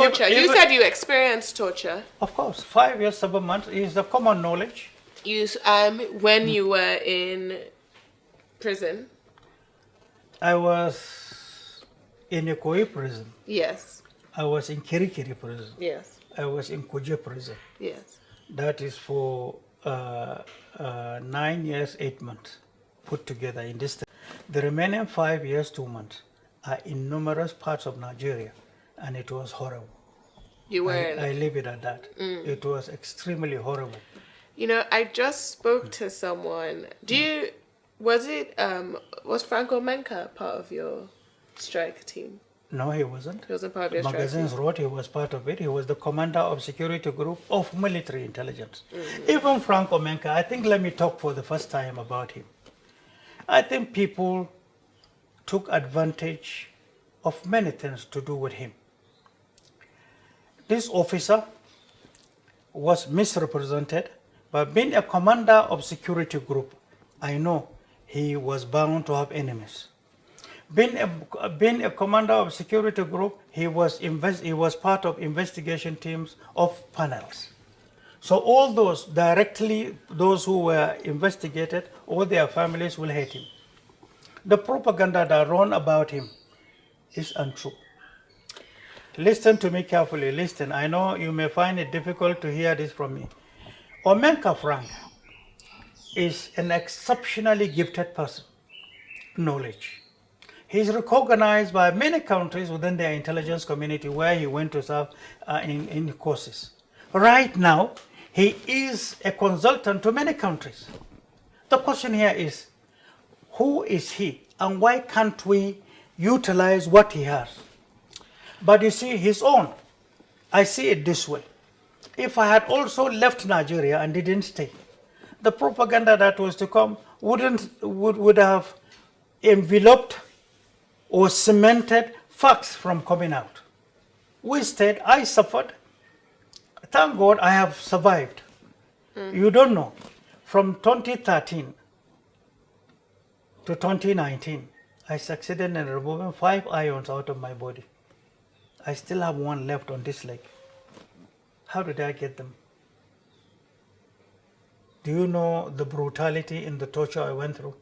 torture. You said you experienced torture. Of course, 5 years, 7 months is the common knowledge. When you were in prison. I was in Ikoyi prison. Yes. I was in Kirikiri prison. Yes. I was in Kuje prison. Yes. That is for 9 years, 8 months put together in this. The remaining 5 years, 2 months are in numerous parts of Nigeria, and it was horrible. You were. I leave it at that. It was extremely horrible. You know, I just spoke to someone. Was Franco Menka part of your strike team? No, he wasn't. He wasn't part of your strike team? Magazines wrote he was part of it. He was the commander of security group of military intelligence. Even Franco Menka, I think, let me talk for the first time about him. I think people took advantage of many things to do with him. This officer was misrepresented, but being a commander of security group, I know he was bound to have enemies. Being a commander of security group, he was part of investigation teams of panels. So all those those who were investigated, all their families will hate him. The propaganda that run about him is untrue. Listen to me carefully, listen. I know you may find it difficult to hear this from me. Omenka Frank is an exceptionally gifted person, knowledge. He's recognized by many countries within their intelligence community where he went to serve in courses. Right now, he is a consultant to many countries. The question here is, who is he and why can't we utilize what he has? But you see, his own, I see it this way. If I had also left Nigeria and didn't stay, the propaganda that was to come would have enveloped or cemented facts from coming out. We stayed, I suffered. Thank God I have survived. You don't know. From 2013 to 2019, I succeeded in removing 5 ions out of my body. I still have 1 left on this leg. How did I get them? Do you know the brutality in the torture I went through?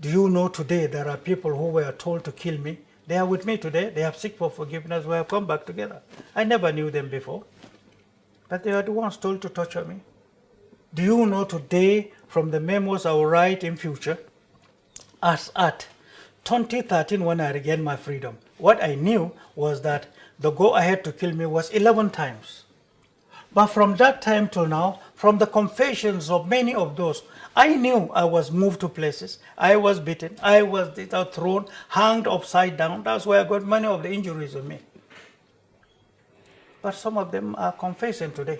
Do you know today there are people who were told to kill me? They are with me today. They have seek for forgiveness. We have come back together. I never knew them before. But they are the ones told to torture me. Do you know today, from the memos I will write in future, as at 2013 when I regained my freedom, what I knew was that the go-ahead to kill me was 11 times. But from that time till now, from the confessions of many of those, I knew I was moved to places, I was beaten, I was thrown, hanged upside down. That's where I got many of the injuries on me. But some of them are confessing today.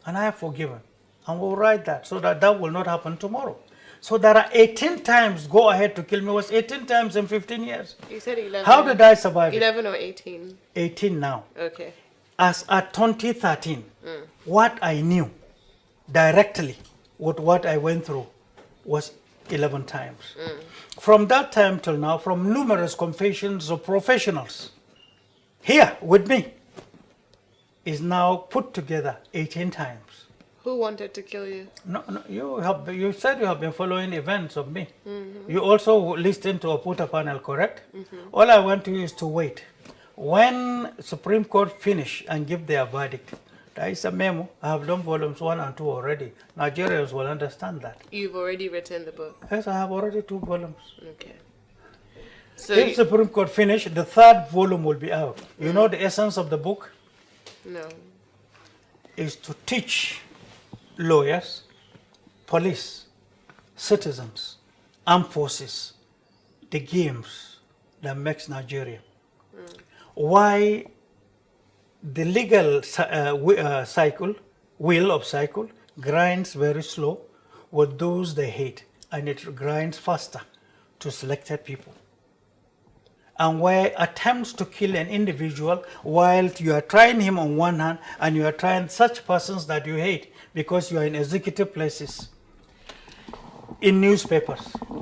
And I have forgiven. And we'll write that so that that will not happen tomorrow. So there are 18 times go ahead to kill me. It was 18 times in 15 years. You said 11. How did I survive 11 or 18? 18 now. Okay. As at 2013, what I knew directly with what I went through was 11 times. From that time till now, from numerous confessions of professionals here with me, is now put together 18 times. Who wanted to kill you? No, you said you have been following events of me. You also listened to a Puta panel, correct? All I want to is to wait. When Supreme Court finish and give their verdict, there is a memo. I have done volumes 1 and 2 already. Nigerians will understand that. You've already written the book? Yes, I have already 2 volumes. Okay. So if Supreme Court finish, the 3rd volume will be out. You know the essence of the book? No. Is to teach lawyers, police, citizens, armed forces, the games that makes Nigeria. Why the legal wheel of cycle grinds very slow with those they hate, and it grinds faster to selected people. And where attempts to kill an individual while you are trying him on one hand and you are trying such persons that you hate because you are in executive places. In newspapers,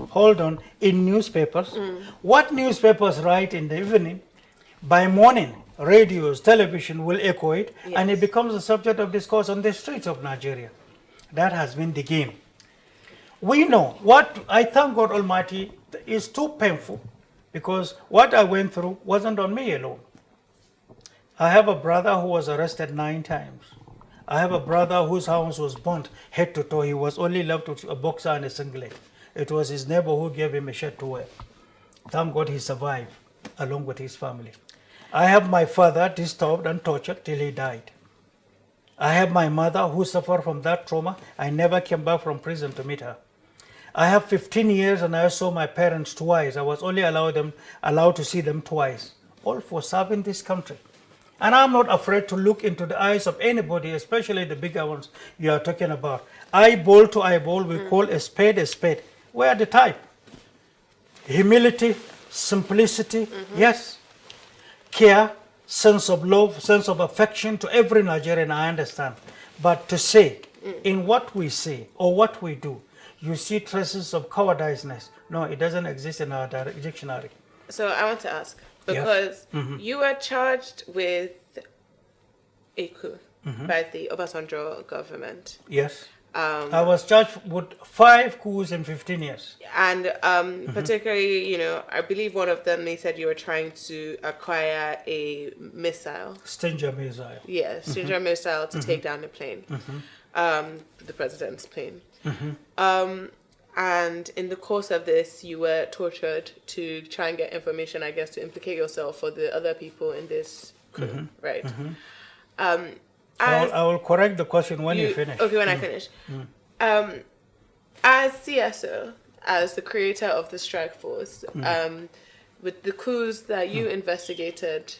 hold on, in newspapers, what newspapers write in the evening, by morning, radios, television will echo it, Yes. and it becomes a subject of discourse on the streets of Nigeria. That has been the game. We know what I thank God Almighty is too painful, because what I went through wasn't on me alone. I have a brother who was arrested 9 times. I have a brother whose house was burnt head to toe. He was only left with a boxer and a singlet. It was his neighbor who gave him a shirt to wear. Thank God he survived, along with his family. I have my father disturbed and tortured till he died. I have my mother who suffered from that trauma. I never came back from prison to meet her. I have 15 years and I saw my parents twice. I was only allowed to see them twice, all for serving this country. And I'm not afraid to look into the eyes of anybody, especially the bigger ones you are talking about. Eyeball to eyeball, we call a spade a spade. We are the type. Humility, simplicity, yes. Care, sense of love, sense of affection to every Nigerian, I understand. But to say, in what we say or what we do, you see traces of cowardiceness. No, it doesn't exist in our dictionary. So I want to ask, because you were charged with a coup by the Obasanjo government. Yes. I was charged with 5 coups in 15 years. And particularly, I believe one of them, they said you were trying to acquire a missile. Stinger missile. Yes, Stinger missile to take down the plane, the president's plane. And in the course of this, you were tortured to try and get information, I guess, to implicate yourself for the other people in this coup, right? I will correct the question when you finish. Okay, when I finish. As CSO, as the creator of the strike force, with the coups that you investigated,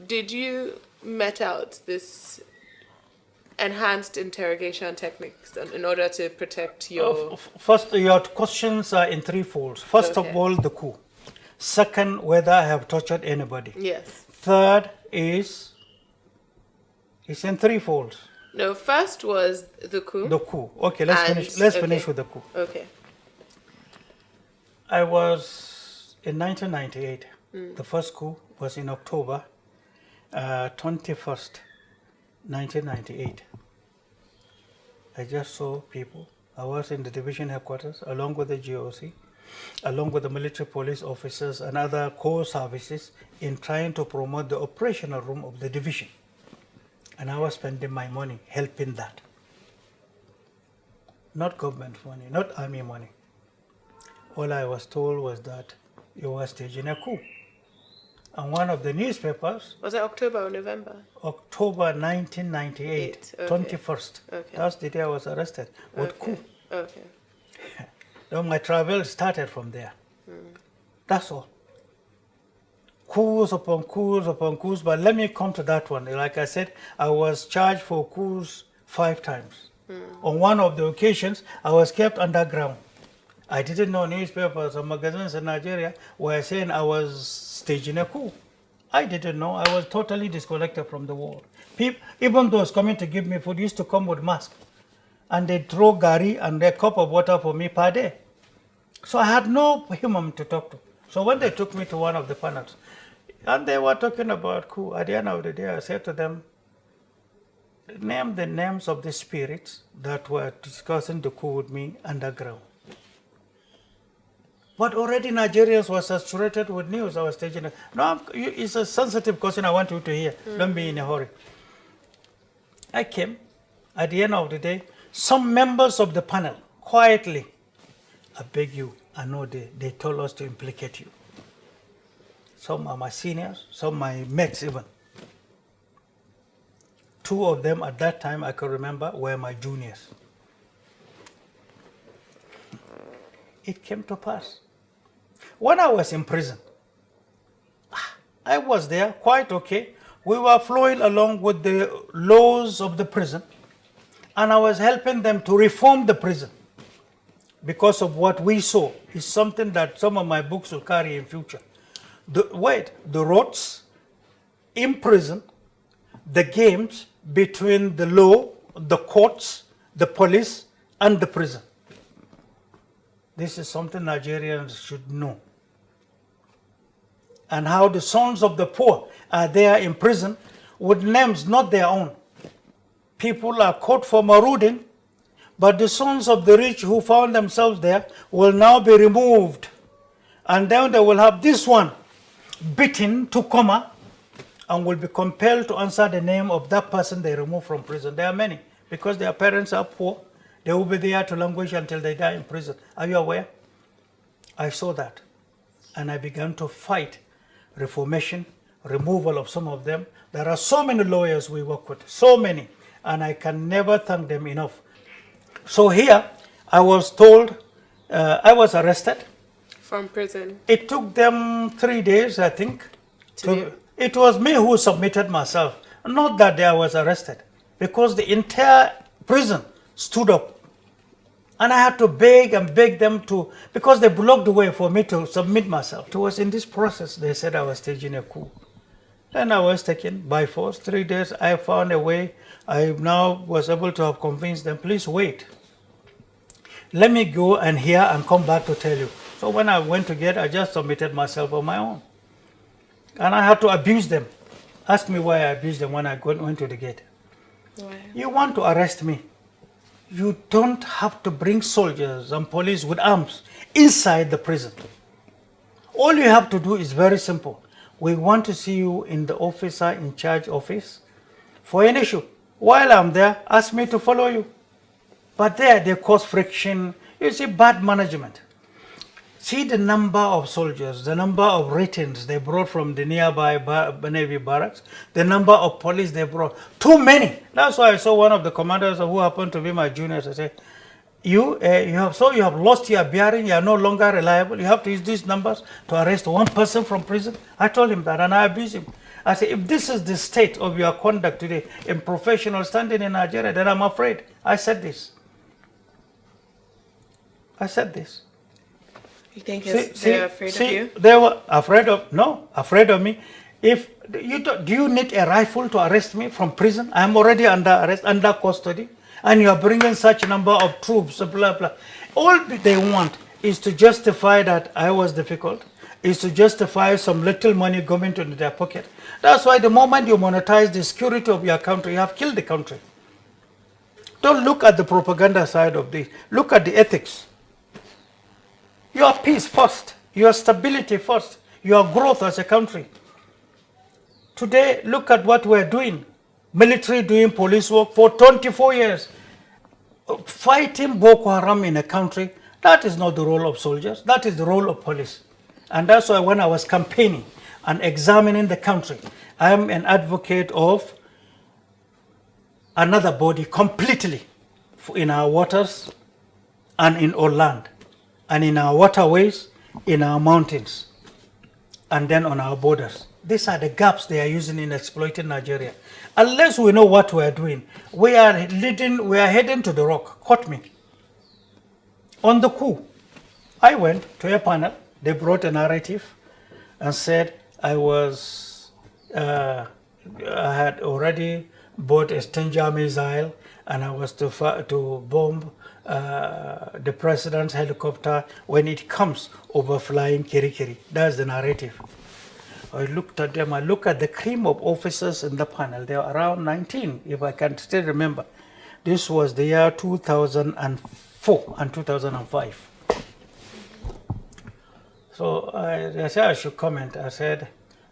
did you met out this enhanced interrogation techniques in order to protect your... First, your questions are in 3 folds. First of all, the coup. Second, whether I have tortured anybody. Yes. Third is... It's in 3 folds. No, first was the coup. The coup. Okay, let's finish. Let's finish with the coup. Okay. I was in 1998. The first coup was in October 21st, 1998. I just saw people. I was in the division headquarters along with the GOC, along with the military police officers and other core services in trying to promote the operational room of the division. And I was spending my money helping that. Not government money, not army money. All I was told was that you were staging a coup. And one of the newspapers... Was it October or November? October 1998, 21st. Okay. That's the day I was arrested with coup. Okay. So my travel started from there. That's all. Coups upon coups upon coups, but let me come to that one. Like I said, I was charged for coups 5 times. On one of the occasions, I was kept underground. I didn't know newspapers or magazines in Nigeria were saying I was staging a coup. I didn't know. I was totally disconnected from the world. People, even those coming to give me food, used to come with masks. And they'd throw gari and a cup of water for me per day. So I had no human to talk to. So when they took me to one of the panels, and they were talking about coup, at the end of the day, I said to them, name the names of the spirits that were discussing the coup with me underground. But already Nigerians were saturated with news. I was staging it. No, it's a sensitive question I want you to hear. Don't be in a hurry. I came. At the end of the day, some members of the panel, quietly, I beg you, I know they told us to implicate you. Some are my seniors, some my mates even. 2 of them at that time, I can remember, were my juniors. It came to pass. When I was in prison, I was there quite okay. We were flowing along with the laws of the prison, and I was helping them to reform the prison because of what we saw is something that some of my books will carry in future. The roads in prison, the games between the law, the courts, the police, and the prison. This is something Nigerians should know. and how the sons of the poor are there in prison with names not their own. People are caught for marauding, but the sons of the rich who found themselves there will now be removed. And then they will have this one beaten to coma and will be compelled to answer the name of that person they removed from prison. There are many, because their parents are poor. They will be there to languish until they die in prison. Are you aware? I saw that. And I began to fight reformation, removal of some of them. There are so many lawyers we work with, so many, and I can never thank them enough. So here, I was told, I was arrested. From prison? It took them 3 days, I think. It was me who submitted myself, not that I was arrested, because the entire prison stood up. And I had to beg and beg them to, because they blocked the way for me to submit myself. It was in this process they said I was staging a coup. Then I was taken by force. 3 days, I found a way. I now was able to have convinced them, please wait. Let me go and hear and come back to tell you. So when I went to get, I just submitted myself on my own. And I had to abuse them. Ask me why I abused them when I went to the gate. Why? You want to arrest me? You don't have to bring soldiers and police with arms inside the prison. All you have to do is very simple. We want to see you in the officer in charge office for an issue. While I'm there, ask me to follow you. But there, they cause friction. You see, bad management. See the number of soldiers, the number of ratings they brought from the nearby Navy barracks, the number of police they brought. Too many. That's why I saw one of the commanders who happened to be my juniors. I said, you have lost your bearing. You are no longer reliable. You have to use these numbers to arrest one person from prison. I told him that, and I abused him. I said, if this is the state of your conduct today in professional standing in Nigeria, then I'm afraid. I said this. I said this. You think they're afraid of you? They were afraid of me. If you do you need a rifle to arrest me from prison? I'm already under arrest, under custody, and you are bringing such number of troops, blah, blah. All they want is to justify that I was difficult, is to justify some little money going into their pocket. That's why the moment you monetize the security of your country, you have killed the country. Don't look at the propaganda side of this. Look at the ethics. Your peace first, your stability first, your growth as a country. Today, look at what we're doing. Military doing police work for 24 years. Fighting Boko Haram in a country, that is not the role of soldiers, that is the role of police. And that's why when I was campaigning and examining the country, I am an advocate of another body completely in our waters and in our land, and in our waterways, in our mountains, and then on our borders. These are the gaps they are using in exploiting Nigeria. Unless we know what we are doing, we are heading to the rock. Caught me. On the coup, I went to a panel. They brought a narrative and said I had already bought a Stinger missile and I was to bomb the president's helicopter when it comes over flying Kirikiri. That's the narrative. I looked at them. I looked at the cream of officers in the panel. They were around 19, if I can still remember. This was the year 2004 and 2005. So I said I should comment. I said,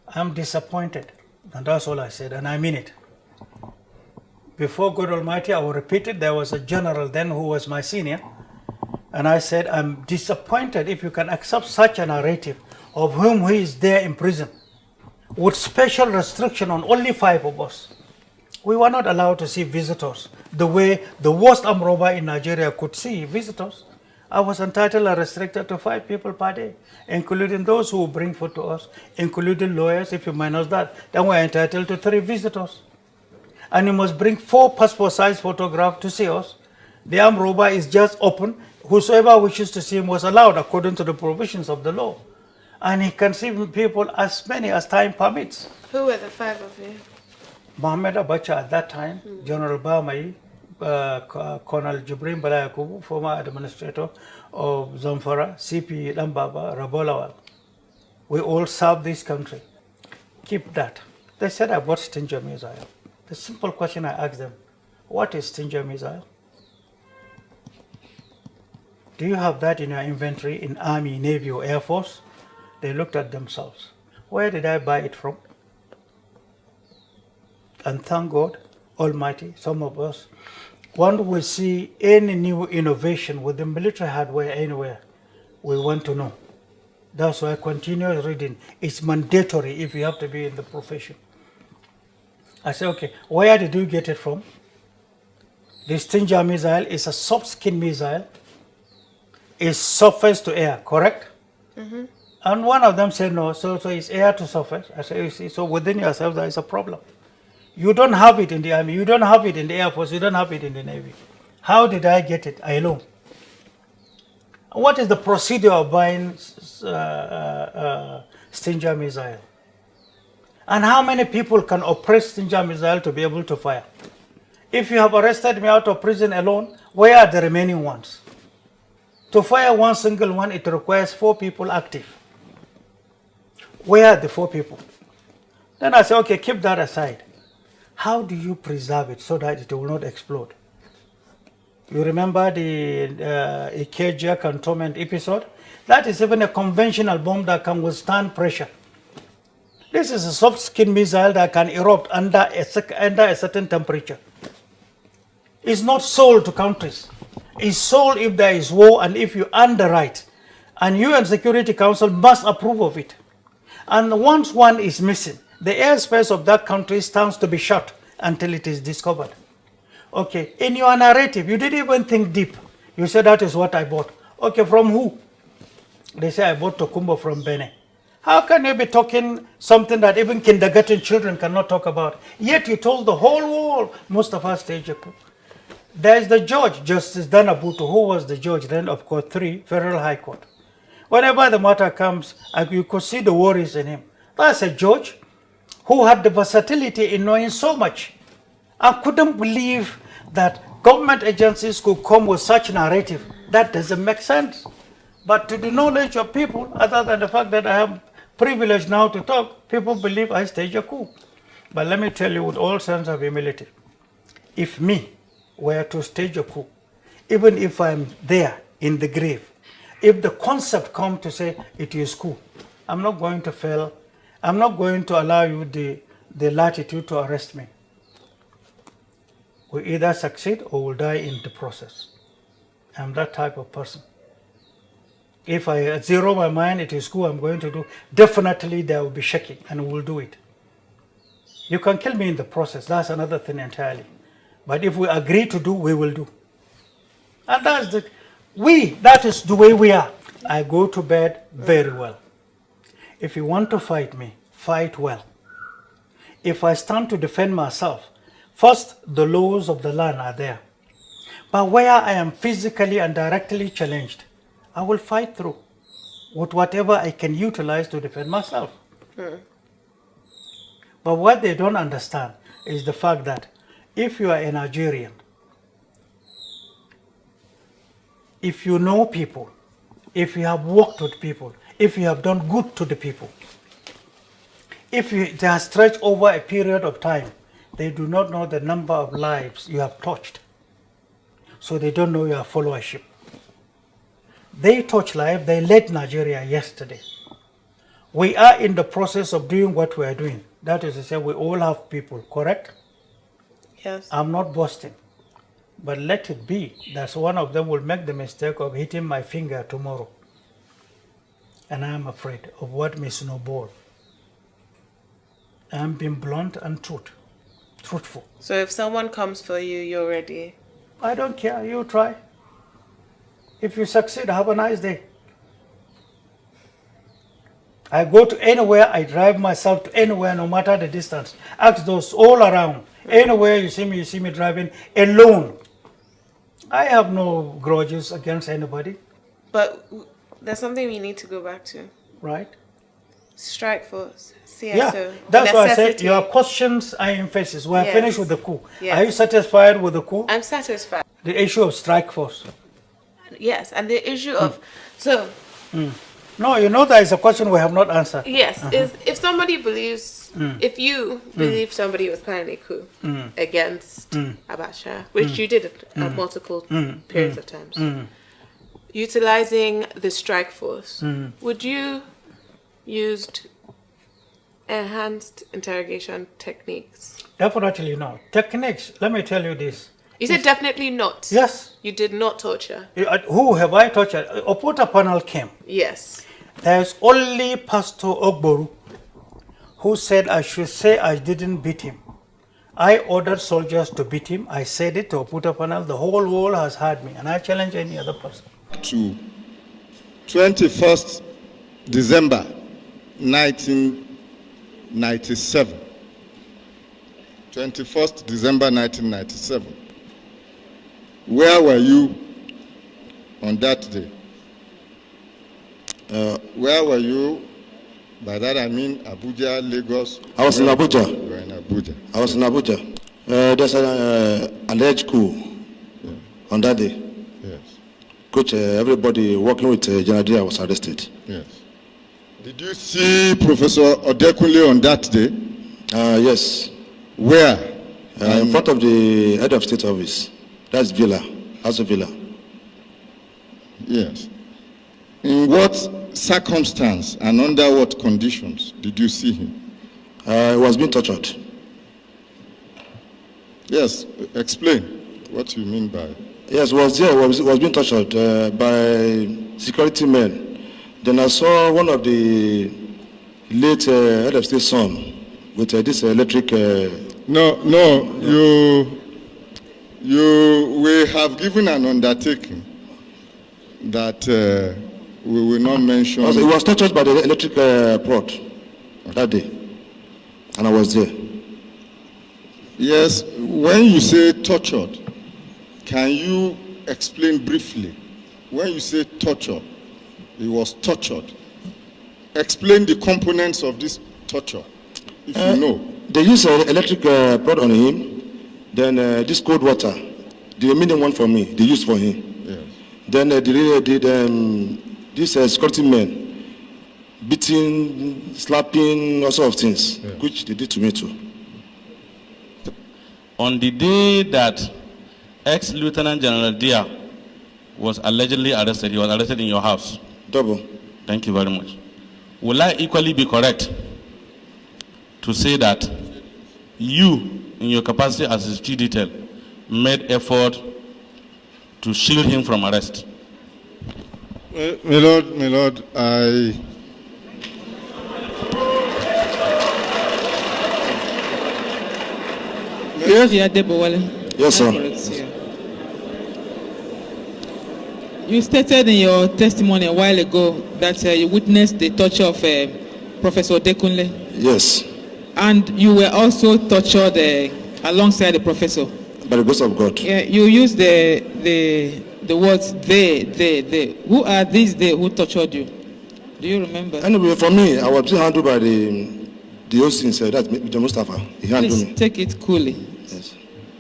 I'm disappointed. And that's all I said, and I mean it. Before God Almighty, I will repeat it. There was a general then who was my senior. And I said, I'm disappointed if you can accept such a narrative of whom he is there in prison with special restriction on only 5 of us. We were not allowed to see visitors the way the worst armed robber in Nigeria could see visitors. I was entitled and restricted to 5 people per day, including those who bring food to us, including lawyers. If you minus that, then we're entitled to 3 visitors. And you must bring 4 passport-size photographs to see us. The armed robber is just open. Whosoever wishes to see him was allowed according to the provisions of the law. And he can see people as many as time permits. Who were the 5 of you? Mohammed Abacha at that time, General Bamai, Colonel Jibrin Balayakubu, former administrator of Zamfara, CP Lambaba, Rabolawal. We all serve this country. Keep that. They said I bought Stinger missile. The simple question I asked them, what is Stinger missile? Do you have that in your inventory in Army, Navy, or Air Force? They looked at themselves. Where did I buy it from? And thank God Almighty, some of us, when we see any new innovation with the military hardware anywhere, we want to know. That's why continuous reading is mandatory if you have to be in the profession. I say, okay, where did you get it from? The Stinger missile is a soft skin missile. It's surface to air, correct? Mm-hmm. And one of them said no, so it's air to surface. I say, you see, so within yourself there is a problem. You don't have it in the Army, you don't have it in the Air Force, you don't have it in the Navy. How did I get it? I know. What is the procedure of buying Stinger missile? And how many people can operate Stinger missile to be able to fire? If you have arrested me out of prison alone, where are the remaining ones? To fire one single one, it requires 4 people active. Where are the 4 people? Then I say, okay, keep that aside. How do you preserve it so that it will not explode? You remember the Ikeja cantonment episode? That is even a conventional bomb that can withstand pressure. This is a soft skin missile that can erupt under a certain temperature. It's not sold to countries. It's sold if there is war and if you underwrite. And UN Security Council must approve of it. And once one is missing, the airspace of that country stands to be shut until it is discovered. Okay, in your narrative, you didn't even think deep. You said that is what I bought. Okay, from who? They say I bought Tokumbo from Benin. How can you be talking something that even kindergarten children cannot talk about? Yet you told the whole world Mustapha staged a coup. There is the judge, Justice Danabuto, who was the judge then of Court 3, Federal High Court. Whenever the matter comes, you could see the worries in him. That's a judge who had the versatility in knowing so much. I couldn't believe that government agencies could come with such narrative. That doesn't make sense. But to the knowledge of people, other than the fact that I am privileged now to talk, people believe I staged a coup. But let me tell you with all sense of humility, if me were to stage a coup, even if I'm there in the grave, if the concept comes to say it is coup, I'm not going to fail. I'm not going to allow you the latitude to arrest me. We either succeed or we'll die in the process. I'm that type of person. If I zero my mind, it is coup I'm going to do, definitely there will be shaking and we'll do it. You can kill me in the process. That's another thing entirely. But if we agree to do, we will do. And that is the way we are. I go to bed very well. If you want to fight me, fight well. If I stand to defend myself, first, the laws of the land are there. But where I am physically and directly challenged, I will fight through with whatever I can utilize to defend myself. But what they don't understand is the fact that if you are a Nigerian, if you know people, if you have worked with people, if you have done good to the people, if they are stretched over a period of time, they do not know the number of lives you have touched. So they don't know your followership. They touch life, they led Nigeria yesterday. We are in the process of doing what we are doing. That is to say, we all have people, correct? Yes. I'm not boasting. But let it be that one of them will make the mistake of hitting my finger tomorrow. And I am afraid of what may snowball. I am being blunt and truthful. So if someone comes for you, you're ready? I don't care, you try. If you succeed, have a nice day. I go to anywhere, I drive myself to anywhere, no matter the distance. Ask those all around. Anywhere you see me driving alone. I have no grudges against anybody. But there's something we need to go back to. Right? Strike force, CSO. Yeah, that's why I said your questions are emphasis. We're finished with the coup. Yes. Are you satisfied with the coup? I'm satisfied. The issue of strike force. Yes, and the issue of... So, No, you know, there is a question we have not answered. Yes, is if somebody believes, if you believe somebody was planning a coup against Abacha, which you did at multiple periods of times, utilizing the strike force, would you used enhanced interrogation techniques? Definitely not. Techniques, let me tell you this. You said definitely not. Yes. You did not torture. Who have I tortured? Oputa panel came. Yes. There's only Pastor Ogboru who said I should say I didn't beat him. I ordered soldiers to beat him. I said it to Oputa panel. The whole world has heard me, and I challenge any other person. To 21st December 1997. 21st December 1997. Where were you on that day? Where were you? By that I mean Abuja, Lagos. I was in Abuja. You were in Abuja. I was in Abuja. There's an alleged coup on that day. Yes. Which everybody working with General was arrested. Yes. Did you see Professor Odekunle on that day? Yes. Where? In front of the head of state office. That's Villa, House of Villa. Yes. In what circumstance and under what conditions did you see him? He was being tortured. Yes, explain what you mean by. Yes, was being tortured by security men. Then I saw one of the late head of state son with this electric. We have given an undertaking that we will not mention. He was tortured by the electric prod that day, and I was there. Yes, when you say tortured, can you explain briefly? When you say torture, he was tortured. Explain the components of this torture, if you know. They used electric prod on him. Then this cold water, the remaining one for me, they used for him. Yes. Then they did this security men beating, slapping, all sorts of things, which they did to me too. On the day that ex-Lieutenant General Dia was allegedly arrested, he was arrested in your house. Double. Thank you very much. Will I equally be correct to say that you, in your capacity as his chief detail, made effort to shield him from arrest? My Lord, I... Yes, sir. You stated in your testimony a while ago that you witnessed the torture of Professor Odekunle. Yes. And you were also tortured alongside the professor. By the grace of God. Yeah, you used the words they. Who are these they who tortured you? Do you remember? Anyway, for me, I was being handled by the OC, that's Major Mustapha. He handled me. Take it coolly. Yes.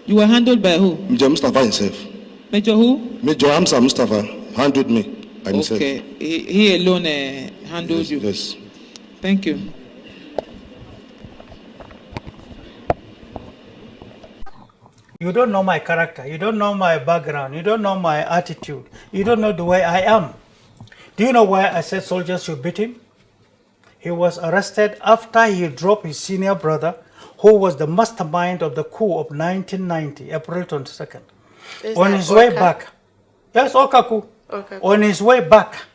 You were handled by who? Major Mustapha himself. Major who? Major Hamza Al-Mustapha handled me by himself. Okay, he alone handled you. Yes. Thank you. You don't know my character. You don't know my background. You don't know my attitude. You don't know the way I am. Do you know why I said soldiers should beat him? He was arrested after he dropped his senior brother, who was the mastermind of the coup of 1990, April 22nd. On his way back. Yes, Okaku. Okay. On his way back,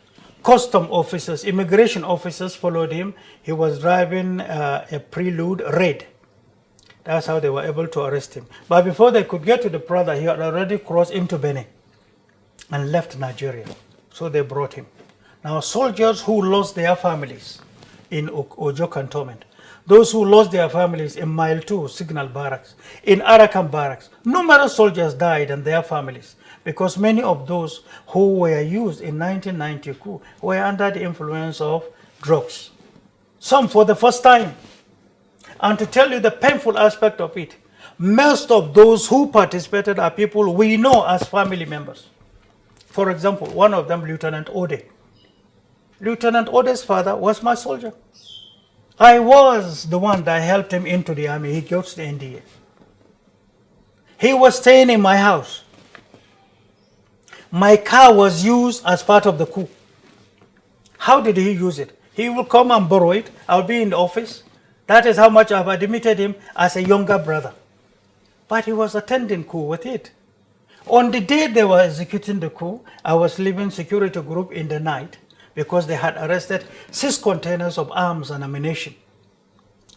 custom officers, immigration officers followed him. He was driving a prelude raid. That's how they were able to arrest him. But before they could get to the brother, he had already crossed into Benin and left Nigeria. So they brought him. Now, soldiers who lost their families in Ojo Cantonment, those who lost their families in Mile 2 Signal Barracks, in Arakan Barracks, numerous soldiers died and their families, because many of those who were used in 1990 coup were under the influence of drugs. Some for the first time. And to tell you the painful aspect of it, most of those who participated are people we know as family members. For example, one of them, Lieutenant Ode. Lieutenant Ode's father was my soldier. I was the one that helped him into the army. He goes to the NDA. He was staying in my house. My car was used as part of the coup. How did he use it? He will come and borrow it. I'll be in the office. That is how much I've admitted him as a younger brother. But he was attending coup with it. On the day they were executing the coup, I was leaving security group in the night because they had arrested 6 containers of arms and ammunition.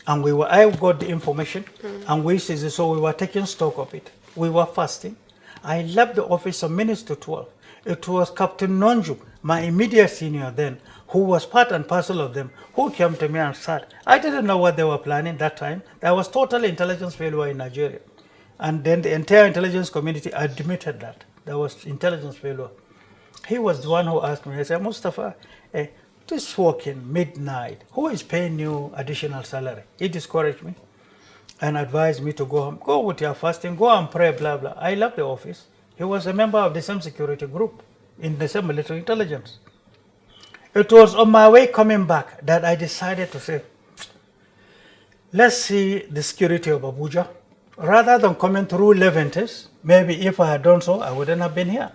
And I got the information and we seized it, so we were taking stock of it. We were fasting. I left the office some minutes to 12. It was Captain Nonju, my immediate senior then, who was part and parcel of them, who came to me and said, I didn't know what they were planning that time. There was total intelligence failure in Nigeria. And then the entire intelligence community admitted that there was intelligence failure. He was the one who asked me, he said, Mustafa, this working midnight, who is paying you additional salary? He discouraged me and advised me to go home. Go with your fasting, go and pray, blah, blah. I left the office. He was a member of the same security group in the same military intelligence. It was on my way coming back that I decided to say, let's see the security of Abuja. Rather than coming through Levantes, maybe if I had done so, I wouldn't have been here.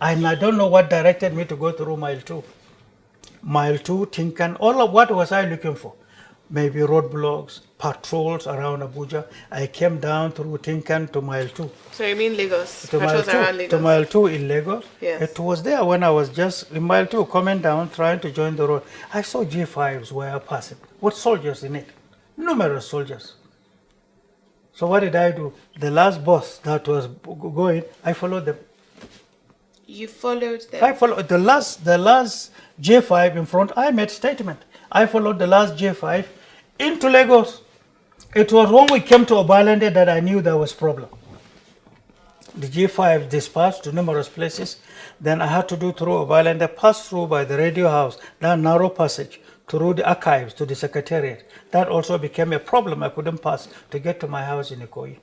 And I don't know what directed me to go through Mile 2. Mile 2, Tinkan, all of what was I looking for? Maybe roadblocks, patrols around Abuja. I came down through Tinkan to Mile 2. So you mean Lagos? To Mile 2, around Lagos. to Mile 2 in Lagos. Yes. It was there when I was just in Mile 2 coming down, trying to join the road. I saw G5s were passing with soldiers in it, numerous soldiers. So what did I do? The last bus that was going, I followed them. You followed them? I followed the last J5 in front. I made statement. I followed the last J5 into Lagos. It was when we came to Obalende that I knew there was problem. The J5 dispatched to numerous places. Then I had to do through Obalende, pass through by the radio house, that narrow passage, through the archives to the secretariat. That also became a problem. I couldn't pass to get to my house in Ikoyi.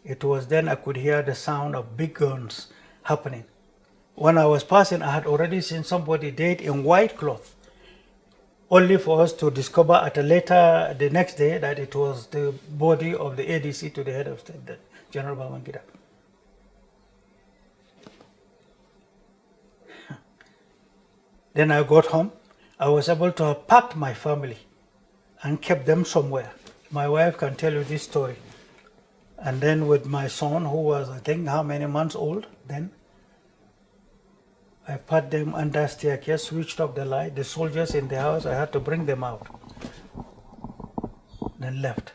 It was then I could hear the sound of big guns happening. When I was passing, I had already seen somebody dead in white cloth, only for us to discover at a later, the next day, that it was the body of the ADC to the head of state, General Babangida. Then I got home. I was able to have packed my family and kept them somewhere. My wife can tell you this story. And then with my son, who was, I think, how many months old then, I put them under staircase, switched off the light. The soldiers in the house, I had to bring them out. Then left.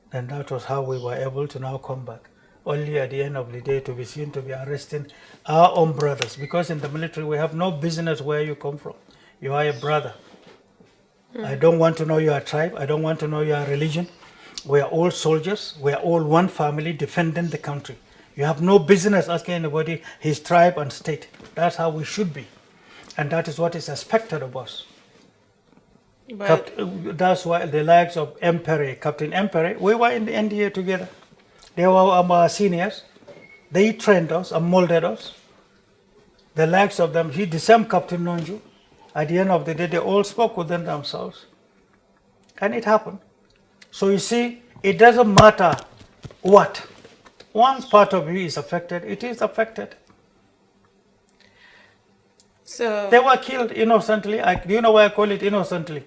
Then that was how we were able to now come back. Only at the end of the day to be seen to be arresting our own brothers. Because in the military, we have no business where you come from. You are a brother. I don't want to know your tribe. I don't want to know your religion. We are all soldiers. We are all one family defending the country. You have no business asking anybody his tribe and state. That's how we should be. And that is what is expected of us. That's why the likes of Emperor, Captain Emperor, we were in the NDA together. They were our seniors. They trained us and molded us. The likes of them, the same Captain Nonju, at the end of the day, they all spoke within themselves. And it happened. So you see, it doesn't matter what. Once part of you is affected, it is affected. So they were killed innocently. Do you know why I call it innocently?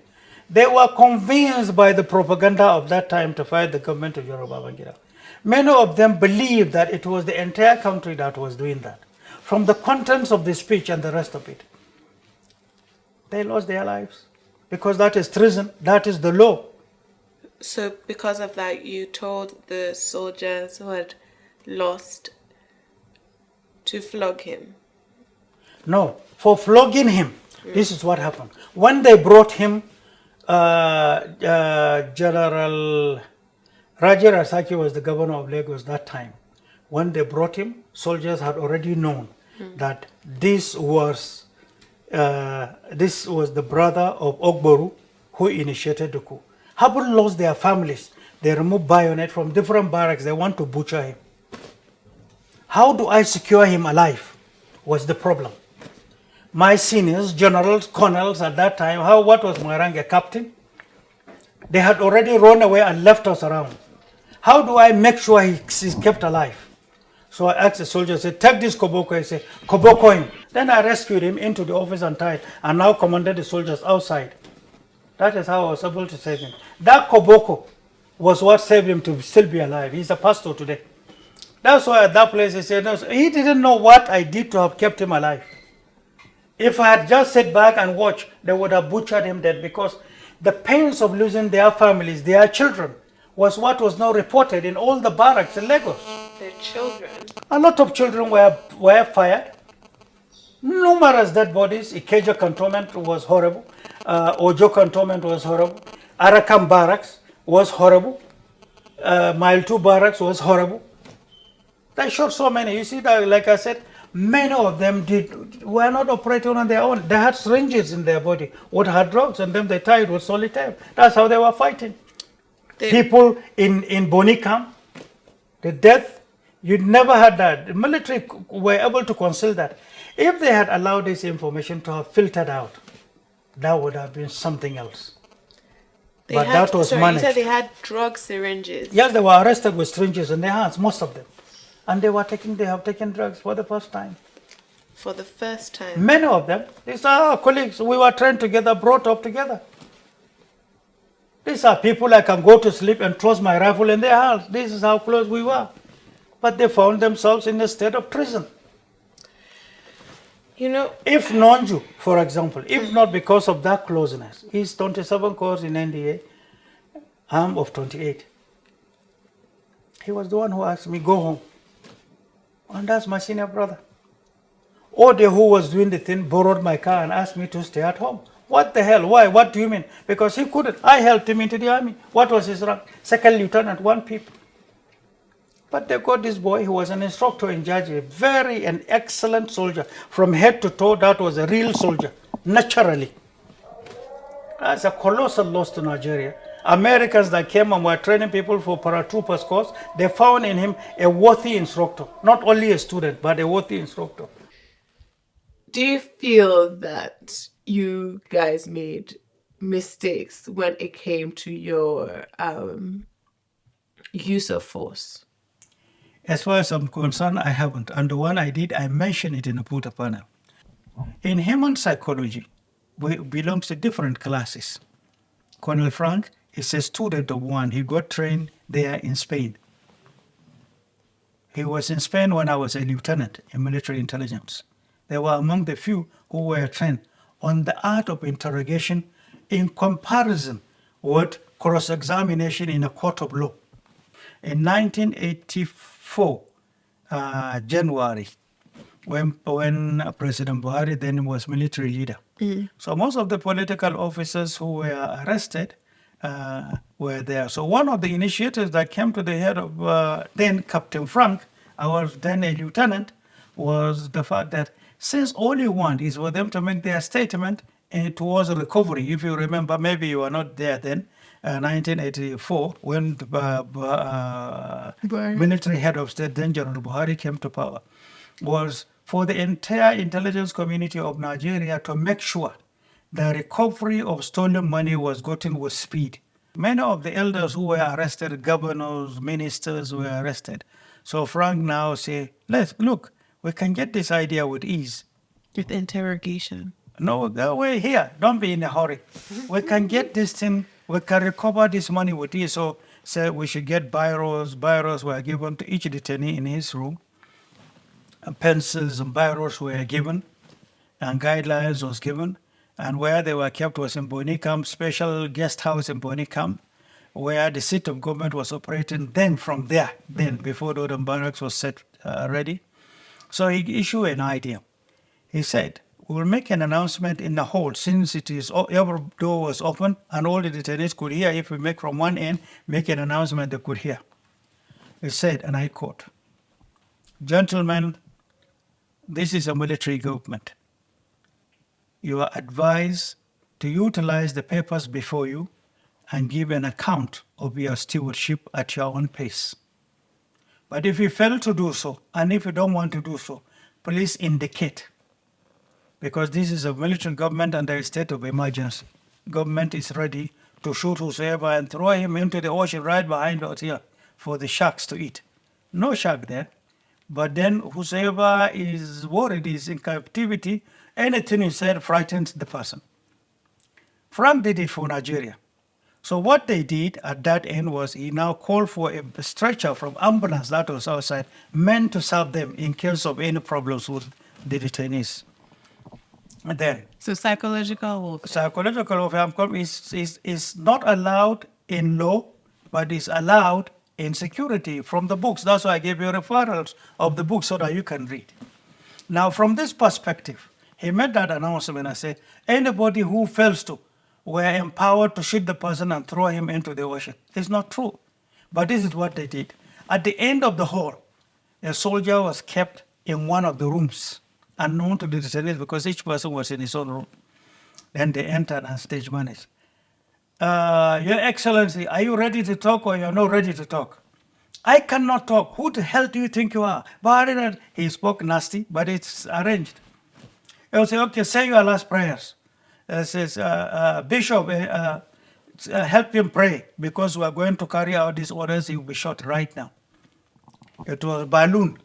They were convinced by the propaganda of that time to fight the government of General Babangida. Many of them believed that it was the entire country that was doing that. From the contents of the speech and the rest of it, they lost their lives because that is treason. That is the law. So because of that, you told the soldiers who had lost to flog him? No, for flogging him. This is what happened. When they brought him, General Raja Rasaki was the governor of Lagos that time. When they brought him, soldiers had already known that this was the brother of Ogboru who initiated the coup. Having lost their families, they removed bayonet from different barracks. They want to butcher him. How do I secure him alive was the problem. my seniors, generals, colonels at that time, what was my rank, a captain? They had already run away and left us around. How do I make sure he's kept alive? So I asked the soldier, I said, take this koboko. He said, koboko him. Then I rescued him into the office and tied, and now commanded the soldiers outside. That is how I was able to save him. That koboko was what saved him to still be alive. He's a pastor today. That's why at that place he said, no, he didn't know what I did to have kept him alive. If I had just sat back and watched, they would have butchered him dead, because the pains of losing their families, their children, was what was now reported in all the barracks in Lagos. Their children. A lot of children were fired. Numerous dead bodies. Ikeja cantonment was horrible. Ojo cantonment was horrible. Arakam barracks was horrible. Mile 2 barracks was horrible. They shot so many. You see that, like I said, many of them were not operating on their own. They had syringes in their body, would had drugs, and then they tied with solitaire. That's how they were fighting. People in Bonicam, the death, you never had that. The military were able to conceal that. If they had allowed this information to have filtered out, that would have been something else. That was managed. You said they had drug syringes. Yes, they were arrested with syringes in their hands, most of them. And they have taken drugs for the first time. For the first time? Many of them. These are our colleagues. We were trained together, brought up together. These are people I can go to sleep and trust my rifle in their house. This is how close we were. But they found themselves in a state of prison. You know, if Nonju, for example, if not because of that closeness, he's 27 corps in NDA, I'm of 28. He was the one who asked me, go home. And that's my senior brother. Ode, who was doing the thing, borrowed my car and asked me to stay at home. What the hell? Why? What do you mean? Because he couldn't. I helped him into the army. What was his rank? Second lieutenant, 1 people. But they got this boy who was an instructor in Jaji, an excellent soldier. From head to toe, that was a real soldier, naturally. That's a colossal loss to Nigeria. Americans that came and were training people for paratroopers course, they found in him a worthy instructor. Not only a student, but a worthy instructor. Do you feel that you guys made mistakes when it came to your use of force? As far as I'm concerned, I haven't. And the one I did, I mentioned it in a Puta panel. In human psychology, we belong to different classes. Colonel Frank is a student of one. He got trained there in Spain. He was in Spain when I was a lieutenant in military intelligence. They were among the few who were trained on the art of interrogation in comparison with cross-examination in a court of law. In 1984, January, when President Buhari then was military leader. So most of the political officers who were arrested were there. So one of the initiatives that came to the head of then Captain Frank, I was then a lieutenant, was the fact that since all you want is for them to make their statement towards recovery, if you remember, maybe you were not there then, 1984, when the military head of state, then General Buhari, came to power, was for the entire intelligence community of Nigeria to make sure the recovery of stolen money was gotten with speed. Many of the elders who were arrested, governors, ministers, were arrested. So Frank now say, look, we can get this idea with ease. With interrogation. No, we're here. Don't be in a hurry. We can get this thing, we can recover this money with ease. So we should get biros. Biros were given to each detainee in his room. And pencils and biros were given, and guidelines was given. And where they were kept was in Bonicam, special guest house in Bonicam, where the seat of government was operating. Then from there, before the other barracks was set ready. So he issued an idea. He said, we will make an announcement in the hall, since it is every door was open and all the detainees could hear. If we make from one end, make an announcement they could hear. He said, and I quote, gentlemen, this is a military government. You are advised to utilize the papers before you and give an account of your stewardship at your own pace. But if you fail to do so, and if you don't want to do so, please indicate because this is a military government under a state of emergency. Government is ready to shoot whosoever and throw him into the ocean right behind us here for the sharks to eat. No shark there. But then whosoever is worried is in captivity, anything he said frightens the person. Frank did it for Nigeria. So what they did at that end was he now called for a stretcher from ambulance that was outside, meant to serve them in case of any problems with the detainees. And then So psychological warfare. psychological warfare is not allowed in law, but is allowed in security from the books. That's why I gave you referrals of the books so that you can read. Now, from this perspective, he made that announcement and said, anybody who fails to, were empowered to shoot the person and throw him into the ocean. It's not true. But this is what they did. At the end of the hall, a soldier was kept in one of the rooms, unknown to the detainees because each person was in his own room. Then they entered and stage managed. Your Excellency, are you ready to talk or you're not ready to talk? I cannot talk. Who the hell do you think you are? But he spoke nasty, but it's arranged. He will say, okay, say your last prayers. Says, Bishop, help him pray because we are going to carry out these orders. He will be shot right now. It was balloon.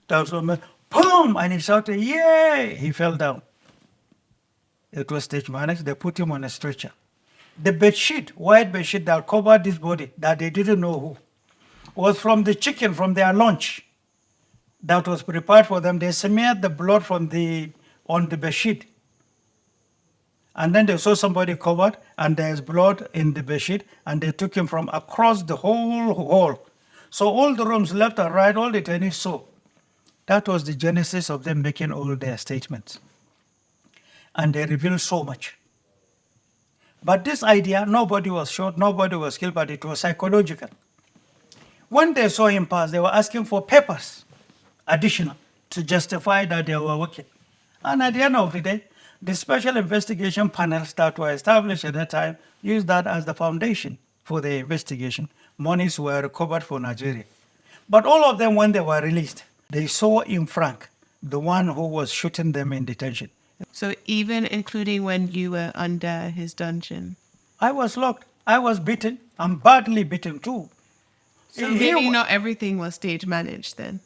That was boom, and he shouted, yay! He fell down. It was stage managed. They put him on a stretcher. The bedsheet, white bedsheet that covered this body, that they didn't know who, was from the chicken from their lunch that was prepared for them. They smeared the blood on the bedsheet. And then they saw somebody covered, and there's blood in the bedsheet, and they took him from across the whole hall. So all the rooms left and right, all the detainees saw. That was the genesis of them making all their statements. And they revealed so much. But this idea, nobody was shot, nobody was killed, but it was psychological. When they saw him pass, they were asking for papers, additional, to justify that they were working. And at the end of the day, the special investigation panels that were established at that time used that as the foundation for the investigation. Monies were recovered for Nigeria. But all of them, when they were released, they saw in Frank the one who was shooting them in detention. So even including when you were under his dungeon? I was locked. I was beaten. I'm badly beaten too. So maybe not everything was stage managed then?